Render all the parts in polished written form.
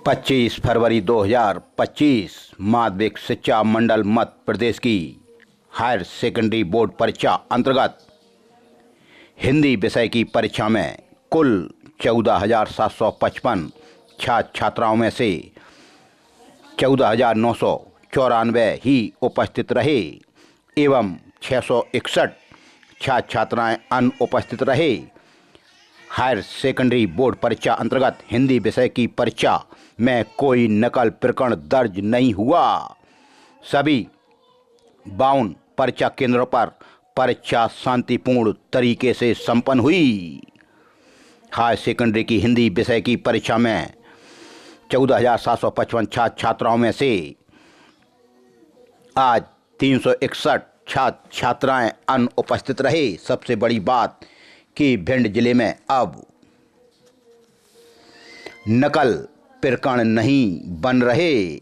25 फरवरी 2025 माध्यमिक शिक्षा मंडल मध्य प्रदेश की हायर सेकेंडरी बोर्ड परीक्षा अंतर्गत हिंदी विषय की परीक्षा में कुल 14,755 छात्र छात्राओं में से 14,994 ही उपस्थित रहे एवं 661 छात्र छात्राएं अनुपस्थित रहे। हायर सेकेंडरी बोर्ड परीक्षा अंतर्गत हिंदी विषय की परीक्षा में कोई नकल प्रकरण दर्ज नहीं हुआ। सभी 52 परीक्षा केंद्रों पर परीक्षा शांतिपूर्ण तरीके से संपन्न हुई। हायर सेकेंडरी की हिंदी विषय की परीक्षा में 14,755 छात्र छात्राओं में से आज 361 छात्र छात्राएं अनुपस्थित रहे। सबसे बड़ी बात कि भिंड जिले में अब नकल प्रकरण नहीं बन रहे।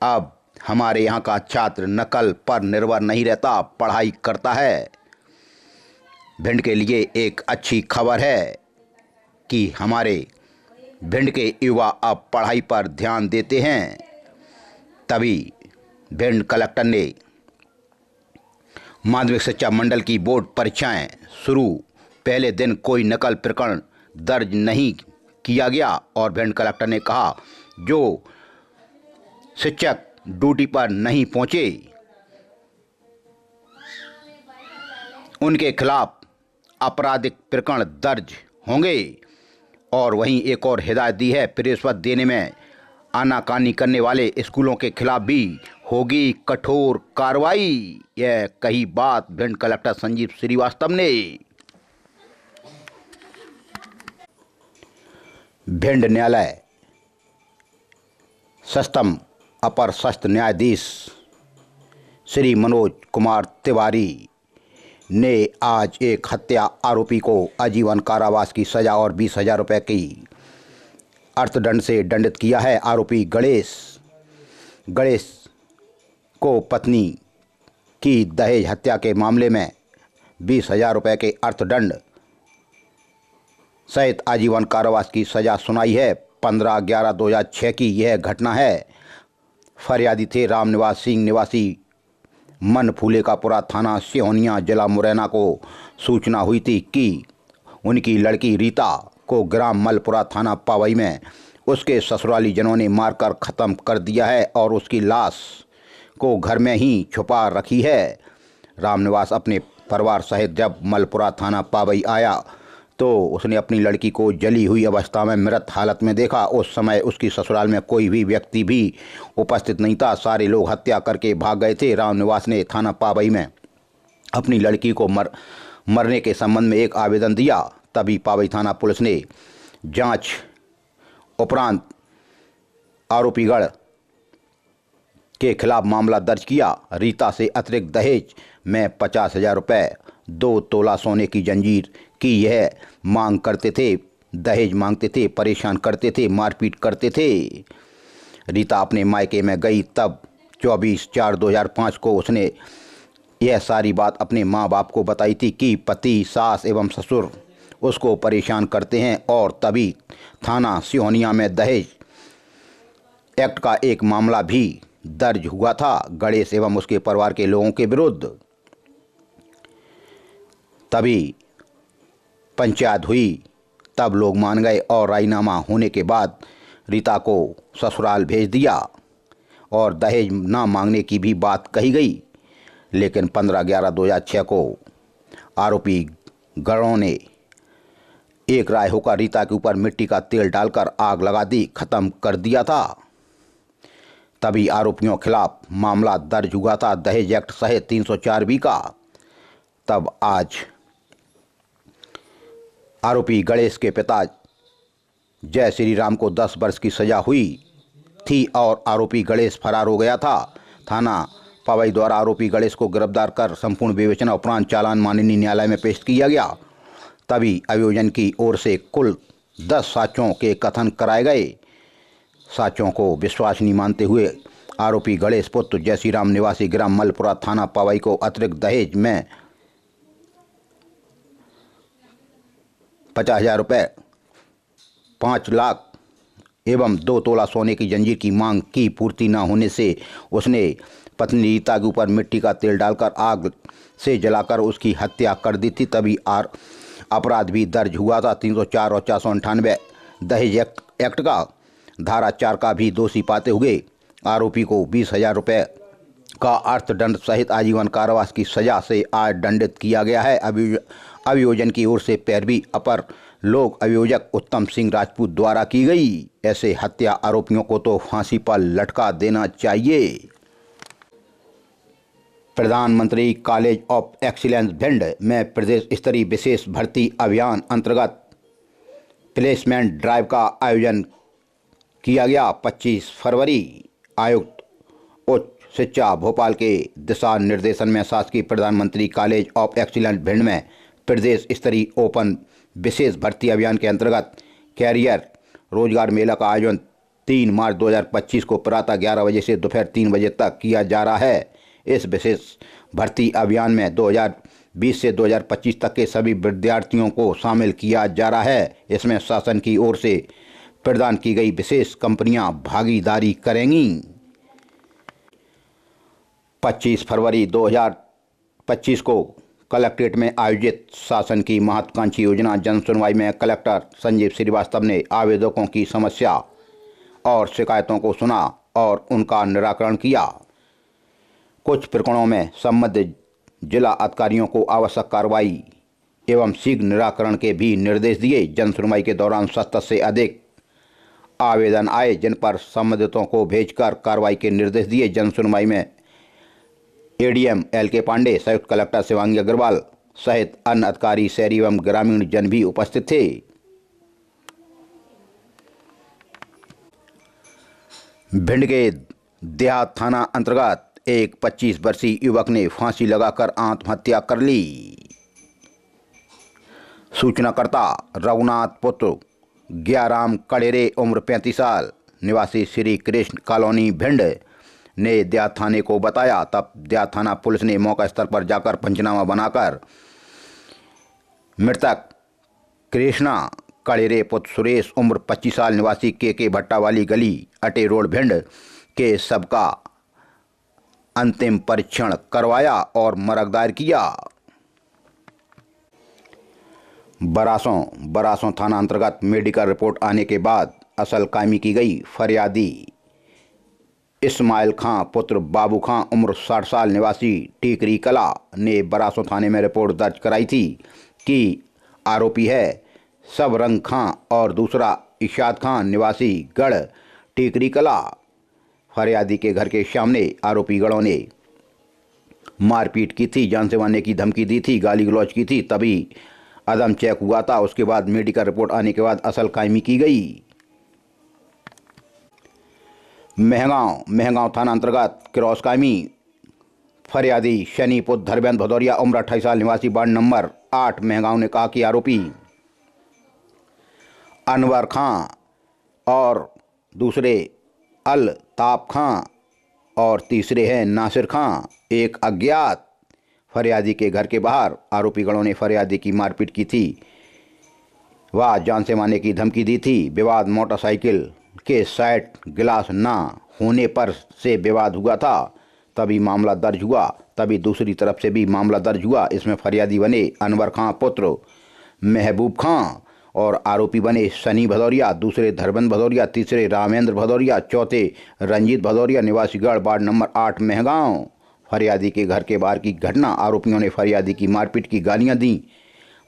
अब हमारे यहाँ का छात्र नकल पर निर्भर नहीं रहता, पढ़ाई करता है। भिंड के लिए एक अच्छी खबर है कि हमारे भिंड के युवा अब पढ़ाई पर ध्यान देते हैं। तभी भिंड कलेक्टर ने माध्यमिक शिक्षा मंडल की बोर्ड परीक्षाएं शुरू पहले दिन कोई नकल प्रकरण दर्ज नहीं किया गया और भिंड कलेक्टर ने कहा जो शिक्षक ड्यूटी पर नहीं पहुंचे उनके खिलाफ आपराधिक प्रकरण दर्ज होंगे। और वहीं एक और हिदायत दी है, रिश्वत देने में आनाकानी करने वाले स्कूलों के खिलाफ भी होगी कठोर कार्रवाई। यह कही बात भिंड कलेक्टर संजीव श्रीवास्तव ने। भिंड न्यायालय सस्तम अपर सत्र न्यायाधीश श्री मनोज कुमार तिवारी ने आज एक हत्या आरोपी को आजीवन कारावास की सजा और 20,000 रुपये की अर्थदंड से दंडित किया है। आरोपी गणेश को पत्नी की दहेज हत्या के मामले में 20,000 रुपये के अर्थदंड सहित आजीवन कारावास की सजा सुनाई है। 15/11/2006 की यह घटना है। फरियादी थे रामनिवास सिंह निवासी मनफूले का पुरा थाना सिहोनिया जिला मुरैना को सूचना हुई थी कि उनकी लड़की रीता को ग्राम मलपुरा थाना पावई में उसके ससुराली जनों ने मारकर ख़त्म कर दिया है और उसकी लाश को घर में ही छुपा रखी है। रामनिवास अपने परिवार सहित जब मलपुरा थाना पावई आया तो उसने अपनी लड़की को जली हुई अवस्था में मृत हालत में देखा। उस समय उसकी ससुराल में कोई भी व्यक्ति भी उपस्थित नहीं था। सारे लोग हत्या करके भाग गए थे। रामनिवास ने थाना पावई में अपनी लड़की को मरने के संबंध में एक आवेदन दिया। तभी पावई थाना पुलिस ने जांच उपरांत आरोपीगढ़ के खिलाफ मामला दर्ज किया। रीता से अतिरिक्त दहेज में 50,000 रुपये, 2 तोला सोने की जंजीर की यह मांग करते थे, दहेज मांगते थे, परेशान करते थे, मारपीट करते थे। रीता अपने मायके में गई तब 24/4/2005 को उसने यह सारी बात अपने माँ बाप को बताई थी कि पति, सास एवं ससुर उसको परेशान करते हैं और तभी थाना सिहोनिया में दहेज एक्ट का एक मामला भी दर्ज हुआ था गणेश एवं उसके परिवार के लोगों के विरुद्ध। तभी पंचायत हुई, तब लोग मान गए और राजीनामा होने के बाद रीता को ससुराल भेज दिया और दहेज ना मांगने की भी बात कही गई। लेकिन 15/11/2006 को आरोपी गणों ने एक राय होकर रीता के ऊपर मिट्टी का तेल डालकर आग लगा दी, ख़त्म कर दिया था। तभी आरोपियों के खिलाफ मामला दर्ज हुआ था दहेज एक्ट सहित 304B का। तब आज आरोपी गणेश के पिता जय श्री राम को 10 वर्ष की सजा हुई थी और आरोपी गणेश फरार हो गया था। थाना पावई द्वारा आरोपी गणेश को गिरफ्तार कर संपूर्ण विवेचना उपरांत चालान माननीय न्यायालय में पेश किया गया। तभी आयोजन की ओर से कुल 10 साक्ष्यों के कथन कराए गए। साक्ष्यों को विश्वास नहीं मानते हुए आरोपी गणेश पुत्र जय श्री राम निवासी ग्राम मलपुरा थाना पावई को अतिरिक्त दहेज में 50,000 रुपये 5 लाख एवं 2 तोला सोने की जंजीर की मांग की पूर्ति न होने से उसने पत्नी रीता के ऊपर मिट्टी का तेल डालकर आग से जलाकर उसकी हत्या कर दी थी। तभी अपराध भी दर्ज हुआ था। 304 और 498 दहेज एक्ट का धारा 4 का भी दोषी पाते हुए आरोपी को 20,000 रुपये का अर्थदंड सहित आजीवन कारावास की सजा से आज दंडित किया गया है। अभियोजन की ओर से पैरवी अपर लोक अभियोजक उत्तम सिंह राजपूत द्वारा की गई। ऐसे हत्या आरोपियों को तो फांसी पर लटका देना चाहिए। प्रधानमंत्री कॉलेज ऑफ एक्सीलेंस भिंड में प्रदेश स्तरीय विशेष भर्ती अभियान अंतर्गत प्लेसमेंट ड्राइव का आयोजन किया गया। 25 फरवरी आयुक्त उच्च शिक्षा भोपाल के दिशा निर्देशन में शासकीय प्रधानमंत्री कॉलेज ऑफ एक्सीलेंस भिंड में प्रदेश स्तरीय ओपन विशेष भर्ती अभियान के अंतर्गत कैरियर रोजगार मेला का आयोजन 3 मार्च 2025 को प्रातः 11 बजे से दोपहर 3 बजे तक किया जा रहा है। इस विशेष भर्ती अभियान में 2020 से 2025 तक के सभी विद्यार्थियों को शामिल किया जा रहा है। इसमें शासन की ओर से प्रदान की गई विशेष कंपनियां भागीदारी करेंगी। 25 फरवरी 2025 को कलेक्ट्रेट में आयोजित शासन की महत्वाकांक्षी योजना जन सुनवाई में कलेक्टर संजीव श्रीवास्तव ने आवेदकों की समस्या और शिकायतों को सुना और उनका निराकरण किया। कुछ प्रकरणों में संबंधित जिला अधिकारियों को आवश्यक कार्रवाई एवं शीघ्र निराकरण के भी निर्देश दिए। जन सुनवाई के दौरान 70 से अधिक आवेदन आए, जिन पर संबंधितों को भेजकर कार्रवाई के निर्देश दिए। जन सुनवाई में एडीएम LK पांडे, संयुक्त कलेक्टर शिवांगी अग्रवाल सहित अन्य अधिकारी, शहरी एवं ग्रामीण जन भी उपस्थित थे। भिंड के देहात थाना अंतर्गत एक 25 वर्षीय युवक ने फांसी लगाकर आत्महत्या कर ली। सूचनाकर्ता रघुनाथ पुत्र ग्याराम कड़ेरे, उम्र 35 साल, निवासी श्री कृष्ण कॉलोनी भिंड ने देहात थाने को बताया। तब देहात थाना पुलिस ने मौका स्थल पर जाकर पंचनामा बनाकर मृतक कृष्णा कड़ेरे पुत्र सुरेश, उम्र 25 साल, निवासी KK भट्टा वाली गली, अटे रोड भिंड के शव का अंतिम परीक्षण करवाया और मरग दायर किया। बरासों थाना अंतर्गत मेडिकल रिपोर्ट आने के बाद असल कायमी की गई। फरियादी इस्माइल खां पुत्र बाबू खां, उम्र 60 साल, निवासी टीकरी कला ने बरासों थाने में रिपोर्ट दर्ज कराई थी कि आरोपी है सबरंग खां और दूसरा इशाद खां, निवासी गढ़ टीकरी कला। फरियादी के घर के सामने आरोपी गढ़ों ने मारपीट की थी, जान से मारने की धमकी दी थी, गाली गलौज की थी। तभी अदम चेक हुआ था। उसके बाद मेडिकल रिपोर्ट आने के बाद असल कायमी की गई। महगांव थाना अंतर्गत क्रॉस कायमी। फरियादी शनि पुत्र धर्मेंद्र भदौरिया, उम्र 28 साल, निवासी वार्ड नंबर 8 महगांव ने कहा कि आरोपी अनवर खां और दूसरे अल्ताफ खां और तीसरे हैं नासिर खां, एक अज्ञात फरियादी के घर के बाहर आरोपी गणों ने फरियादी की मारपीट की थी, वह जान से मारने की धमकी दी थी। विवाद मोटरसाइकिल के साइड गिलास ना होने पर से विवाद हुआ था। तभी मामला दर्ज हुआ। तभी दूसरी तरफ से भी मामला दर्ज हुआ। इसमें फरियादी बने अनवर खां पुत्र महबूब खां और आरोपी बने सनी भदौरिया, दूसरे धर्मेंद्र भदौरिया, तीसरे रामेंद्र भदौरिया, चौथे रंजीत भदौरिया, निवासी गढ़ वार्ड नंबर 8 महगांव। फरियादी के घर के बाहर की घटना। आरोपियों ने फरियादी की मारपीट की गालियां दी,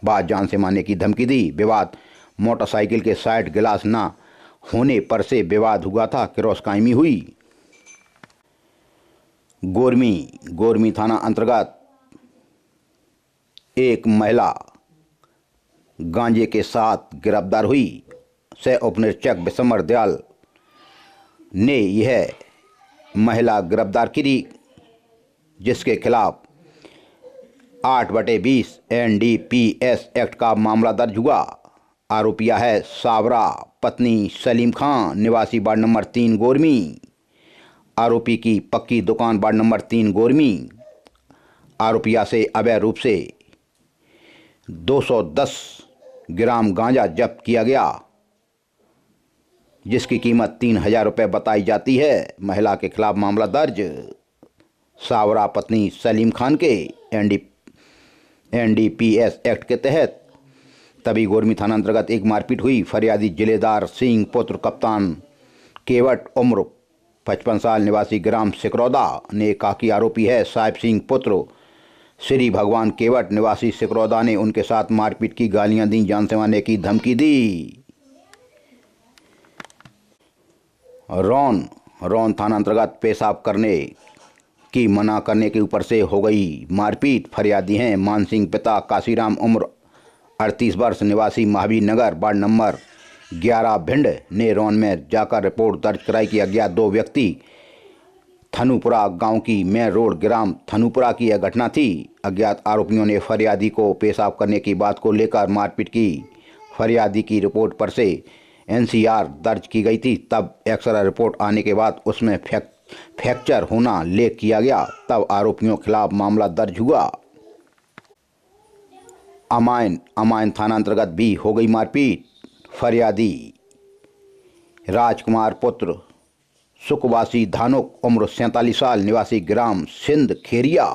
बाद जान से मारने की धमकी दी। विवाद मोटरसाइकिल के साइड गिलास ना होने पर से विवाद हुआ था। क्रॉस कायमी हुई। गोरमी थाना अंतर्गत एक महिला गांजे के साथ गिरफ्तार हुई। सह उपनिरीक्षक विशंबर दयाल ने यह महिला गिरफ्तार की, जिसके खिलाफ 8/20 NDPS एक्ट का मामला दर्ज हुआ। आरोपिया है साबरा पत्नी सलीम खां, निवासी वार्ड नंबर 3 गोरमी। आरोपी की पक्की दुकान वार्ड नंबर 3 गोरमी। आरोपिया से अवैध रूप से 210 ग्राम गांजा जब्त किया गया। जिसकी कीमत 3,000 रुपये बताई जाती है। महिला के खिलाफ मामला दर्ज। सावरा पत्नी सलीम खान के NDPS एक्ट के तहत तभी गोरमी थाना अंतर्गत एक मारपीट हुई। फरियादी जिलेदार सिंह पुत्र कप्तान केवट उम्र 55 साल निवासी ग्राम सिकरौदा ने कहा कि आरोपी है साहिब सिंह पुत्र श्री भगवान केवट निवासी सिकरौदा ने उनके साथ मारपीट की, गालियां दी, जान से मारने की धमकी दी। रौन थाना अंतर्गत पेशाब करने की मना करने के ऊपर से हो गई मारपीट। फरियादी हैं मान सिंह पिता काशीराम उम्र 38 वर्ष निवासी महावीर नगर वार्ड नंबर 11 भिंड ने रौन में जाकर रिपोर्ट दर्ज कराई कि अज्ञात 2 व्यक्ति थनुपुरा गांव की मेन रोड ग्राम थनुपुरा की यह घटना थी। अज्ञात आरोपियों ने फरियादी को पेशाब करने की बात को लेकर मारपीट की। फरियादी की रिपोर्ट पर से NCR दर्ज की गई थी। तब एक्सरे रिपोर्ट आने के बाद उसमें फ्रैक्चर होना लेख किया गया। तब आरोपियों के खिलाफ मामला दर्ज हुआ। अमायन थाना अंतर्गत भी हो गई मारपीट। फरियादी राजकुमार पुत्र सुखवासी धानुक उम्र 47 साल निवासी ग्राम सिंध खेरिया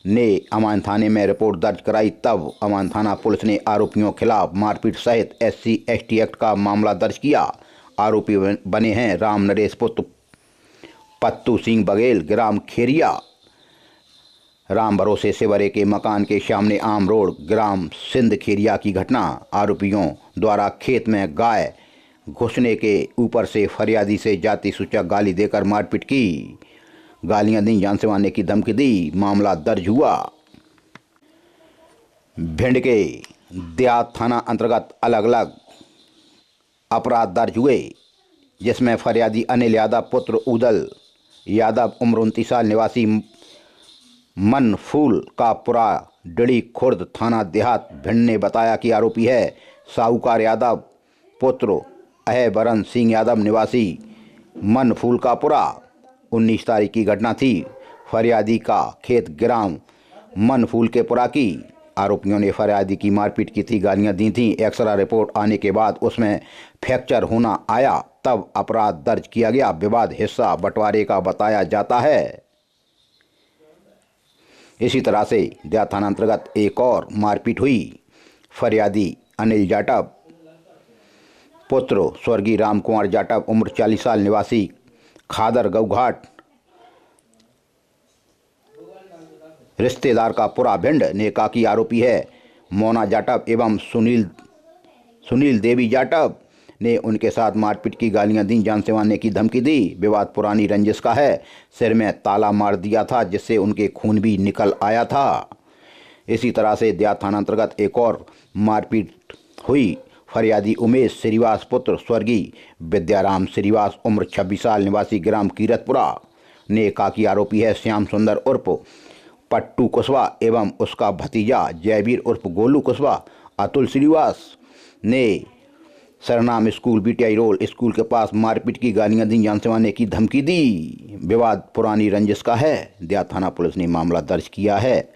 ने अमायन थाने में रिपोर्ट दर्ज कराई। तब अमायन थाना पुलिस ने आरोपियों के खिलाफ मारपीट सहित SC/ST एक्ट का मामला दर्ज किया। आरोपी बने हैं राम नरेश पुत्र पत्तू सिंह बघेल ग्राम खेरिया, राम भरोसे सेवरे के मकान के सामने आम रोड ग्राम सिंध खेरिया की घटना। आरोपियों द्वारा खेत में गाय घुसने के ऊपर से फरियादी से जाति सूचक गाली देकर मारपीट की, गालियां दी, जान से मारने की धमकी दी। मामला दर्ज हुआ। भिंड के देहात थाना अंतर्गत अलग अलग अपराध दर्ज हुए, जिसमें फरियादी अनिल यादव पुत्र उदल यादव उम्र 29 साल निवासी मनफूल का पुरा डड़ी खुर्द थाना देहात भिंड ने बताया कि आरोपी है साहूकार यादव पुत्र अहबरन सिंह यादव निवासी मनफूल का पुरा। 19 तारीख की घटना थी। फरियादी का खेत ग्राम मनफूल के पुरा की। आरोपियों ने फरियादी की मारपीट की थी, गालियां दी थीं। एक्सरे रिपोर्ट आने के बाद उसमें फ्रैक्चर होना आया। तब अपराध दर्ज किया गया। विवाद हिस्सा बंटवारे का बताया जाता है। इसी तरह से देहात थाना अंतर्गत एक और मारपीट हुई। फरियादी अनिल जाटव पुत्र स्वर्गीय राम कुमार जाटव उम्र 40 साल निवासी खादर गौघाट रिश्तेदार का पुरा भिंड ने कहा कि आरोपी है मोना जाटव एवं सुनील देवी जाटव ने उनके साथ मारपीट की, गालियां दी, जान से मारने की धमकी दी। विवाद पुरानी रंजिश का है। सिर में ताला मार दिया था, जिससे उनके खून भी निकल आया था। इसी तरह से देहात थाना अंतर्गत एक और मारपीट हुई। फरियादी उमेश श्रीवास पुत्र स्वर्गीय विद्याराम श्रीवास उम्र 26 साल निवासी ग्राम कीरतपुरा ने कहा कि आरोपी है श्याम सुंदर उर्फ पट्टू कुशवाहा एवं उसका भतीजा जयवीर उर्फ गोलू कुशवाहा। अतुल श्रीवास ने सरनाम स्कूल BTI रोड स्कूल के पास मारपीट की, गालियां दी, जान से मारने की धमकी दी। विवाद पुरानी रंजिश का है। देहात थाना पुलिस ने मामला दर्ज किया है।